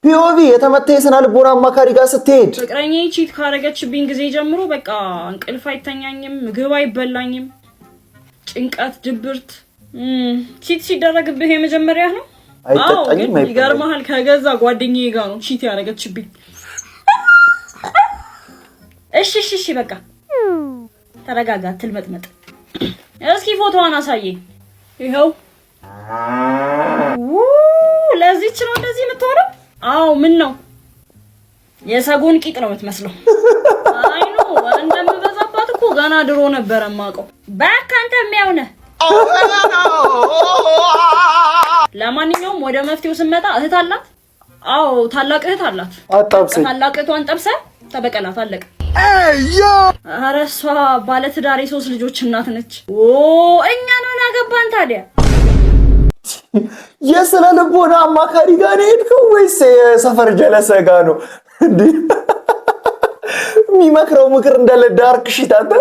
ፒኦቪ የተመታ የስነ ልቦና አማካሪ ጋር ስትሄድ ፍቅረኛዬ ቺት ካረገችብኝ ጊዜ ጀምሮ በቃ እንቅልፍ አይተኛኝም፣ ምግብ አይበላኝም፣ ጭንቀት፣ ድብርት። ቺት ሲደረግብህ የመጀመሪያ ነው? አይጠጣኝም። ይገርምሃል ከገዛ ጓደኛዬ ጋር ነው ቺት ያረገችብኝ። እሺ በቃ ተረጋጋ፣ ትልመጥመጥ። እስኪ ፎቶዋን አሳየኝ። ይኸው ለዚህች ነው እንደዚህ የምትሆነው? አዎ ምን ነው የሰጎን ቂጥ ነው የምትመስለው። አይ ኖ እንደምበዛባት እኮ ገና ድሮ ነበር የማውቀው። በቃ አንተ የሚያውነ። ለማንኛውም ወደ መፍትሄው ስንመጣ እህት አላት። አዎ ታላቅ እህት አላት። አጣብሰኝ። ታላቅ እህቷን ጠብሰህ ተበቀላት፣ አለቀ። ኧረ እሷ ባለትዳር የ3 ልጆች እናት ነች። እኛን ምን አገባን ታዲያ? የስነ ልቦና አማካሪ ጋር ነው የሄድከው ወይስ የሰፈር ጀለሰ ጋር ነው? እንዴ የሚመክረው ምክር እንዳለ ዳርክ ሺት አንተ